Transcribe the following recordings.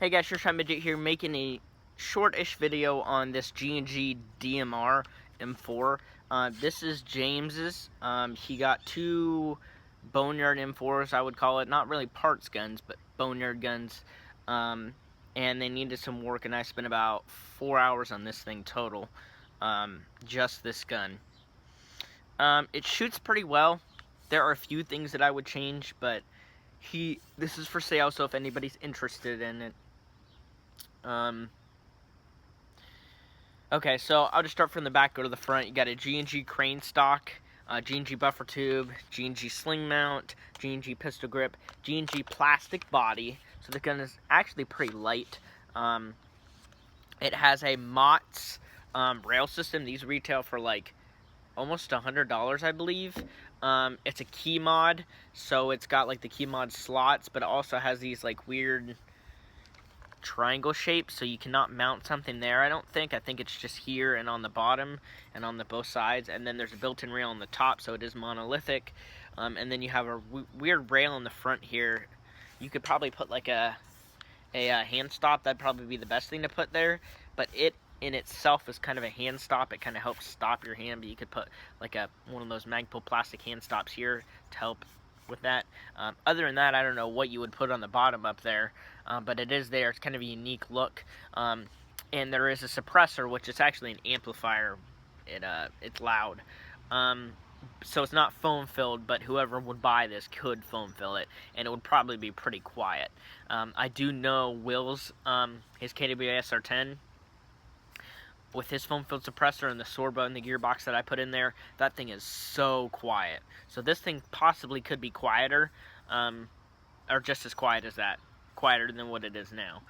Hey guys, Short Midget here, making a short-ish video on this G&G DMR M4. This is James's. He got two boneyard M4s, I would call it. Not really parts guns, but boneyard guns. And they needed some work, and I spent about 4 hours on this thing total. Just this gun. It shoots pretty well. There are a few things that I would change, but this is for sale, so if anybody's interested in it. Okay, so I'll just start from the back, go to the front. You got a G&G crane stock, G&G buffer tube, G&G sling mount, G&G pistol grip, G&G plastic body. So the gun is actually pretty light. It has a MOTS rail system. These retail for like almost $100, I believe. It's a key mod, so it's got like the key mod slots, but it also has these like weird triangle shape, so you cannot mount something there. I think it's just here and on the bottom and on the both sides, and then there's a built-in rail on the top, so it is monolithic. And then you have a weird rail in the front here. You could probably put like a hand stop. That'd probably be the best thing to put there, but it in itself is kind of a hand stop. It kind of helps stop your hand, but you could put like one of those Magpul plastic hand stops here to help with that. Other than that, I don't know what you would put on the bottom up there, but it is there. It's kind of a unique look. And there is a suppressor, which is actually an amplifier. It's loud. So it's not foam filled, but whoever would buy this could foam fill it, and it would probably be pretty quiet. I do know Will's, his KWS R10, with his foam-filled suppressor and the Sorbo and the gearbox that I put in there, that thing is so quiet. So this thing possibly could be quieter, or just as quiet as that, quieter than what it is now.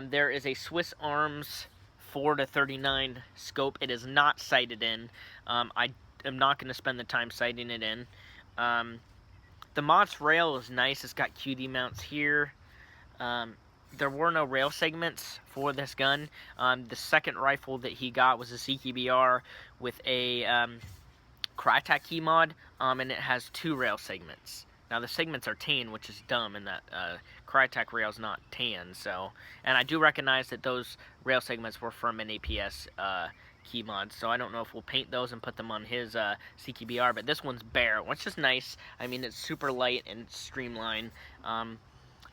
There is a Swiss Arms 4-39 scope. It is not sighted in. I am not going to spend the time sighting it in. The MOTS rail is nice. It's got QD mounts here. There were no rail segments for this gun. The second rifle that he got was a CQBR with a Crytek key mod, and it has 2 rail segments. Now the segments are tan, which is dumb, and that Crytek rail is not tan. So, and I do recognize that those rail segments were from an APS key mod, so I don't know if we'll paint those and put them on his CQBR, but this one's bare, which is nice. I mean, it's super light and streamlined.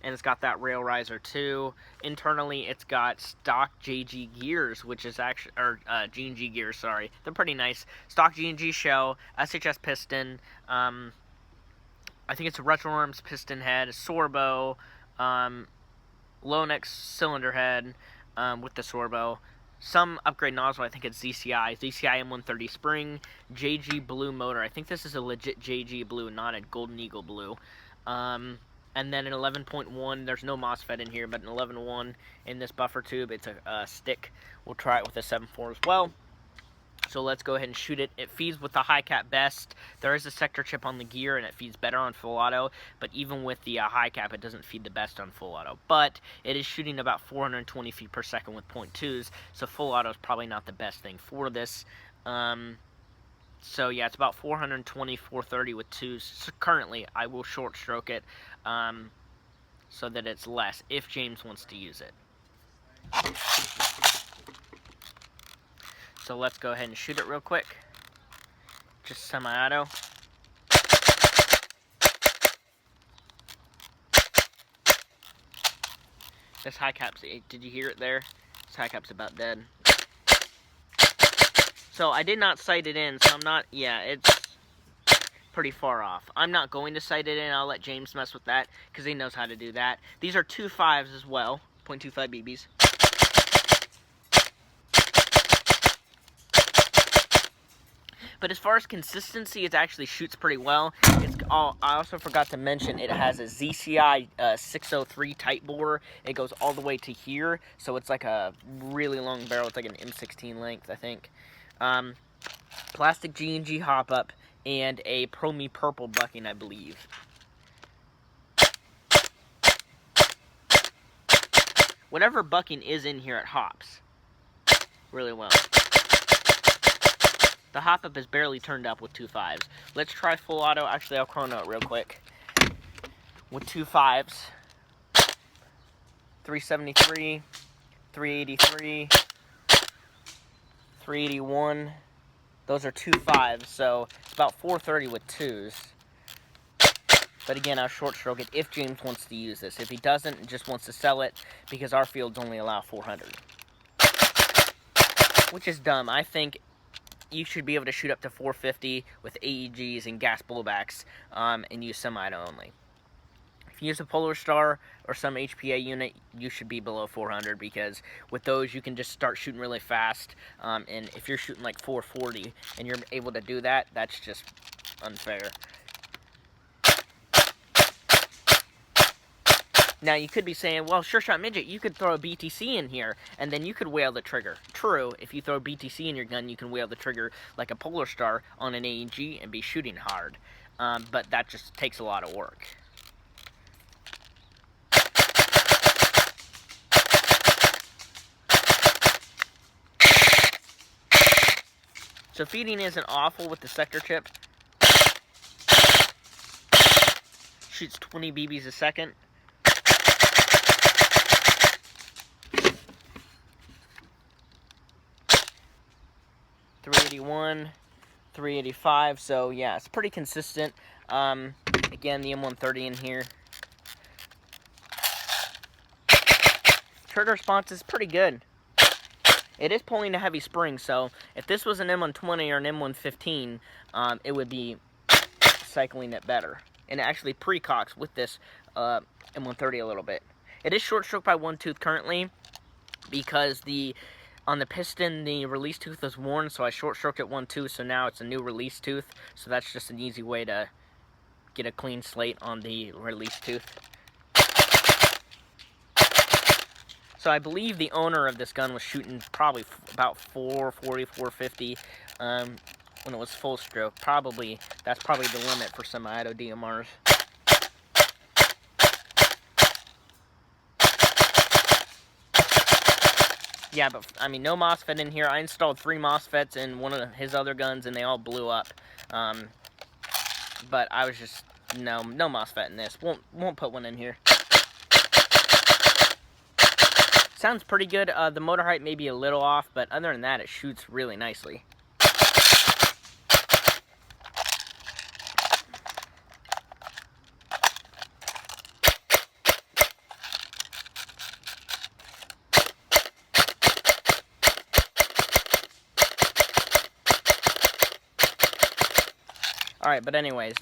And it's got that rail riser too. Internally, it's got stock G&G gears, which is actually, or G&G gears, sorry. They're pretty nice. Stock G&G shell, SHS piston. I think it's a retro arms piston head, a Sorbo, low neck cylinder head with the Sorbo. Some upgrade nozzle, I think it's ZCI M130 spring, JG blue motor. I think this is a legit JG blue, not a Golden Eagle blue. And then an 11.1, there's no MOSFET in here, but an 11.1 in this buffer tube. It's a stick. We'll try it with a 7.4 as well. So let's go ahead and shoot it. It feeds with the high cap best. There is a sector chip on the gear, and it feeds better on full auto. But even with the high cap, it doesn't feed the best on full auto. But it is shooting about 420 feet per second with .2s, so full auto is probably not the best thing for this. So yeah, it's about 420, 430 with 2s. So currently, I will short stroke it so that it's less if James wants to use it. So let's go ahead and shoot it real quick. Just semi-auto. This high cap's, did you hear it there? This high cap's about dead. So I did not sight it in, so I'm not, yeah, it's pretty far off. I'm not going to sight it in. I'll let James mess with that, because he knows how to do that. These are 2.5s as well, .25 BBs. But as far as consistency, it actually shoots pretty well. I also forgot to mention it has a ZCI 603 tight bore. It goes all the way to here, so it's like a really long barrel. It's like an M16 length, I think. Plastic G&G hop-up, and a Promi purple bucking, I believe. Whatever bucking is in here, it hops really well. The hop-up is barely turned up with 2.5s. Let's try full auto. Actually, I'll chrono it real quick. With 2.5s. 373, 383, 381. Those are 2.5, so it's about 430 with 2s. But again, I'll short stroke it if James wants to use this. If he doesn't and just wants to sell it, because our fields only allow 400. Which is dumb. I think you should be able to shoot up to 450 with AEGs and gas blowbacks and use semi-auto only. If you use a Polar Star or some HPA unit, you should be below 400, because with those you can just start shooting really fast, and if you're shooting like 440 and you're able to do that, that's just unfair. Now you could be saying, well, Sure Shot Midget, you could throw a BTC in here and then you could whale the trigger. True, if you throw a BTC in your gun, you can whale the trigger like a Polar Star on an AEG and be shooting hard, but that just takes a lot of work. So feeding isn't awful with the sector chip. Shoots 20 BBs a second. .381, 385. So yeah, it's pretty consistent. Again, the M130 in here. Trigger response is pretty good. It is pulling a heavy spring, so if this was an M120 or an M115, it would be cycling it better. And it actually precocks with this M130 a little bit. It is short stroke by 1 tooth currently, because on the piston the release tooth was worn, so I short stroked it 1 tooth, so now it's a new release tooth. So that's just an easy way to get a clean slate on the release tooth. So I believe the owner of this gun was shooting probably about 440, 450 when it was full stroke. That's probably the limit for semi-auto DMRs. Yeah, but I mean, no MOSFET in here. I installed 3 MOSFETs in one of his other guns and they all blew up. But I was just, no MOSFET in this. Won't put one in here. Sounds pretty good. The motor height may be a little off, but other than that, it shoots really nicely. Alright, but anyways,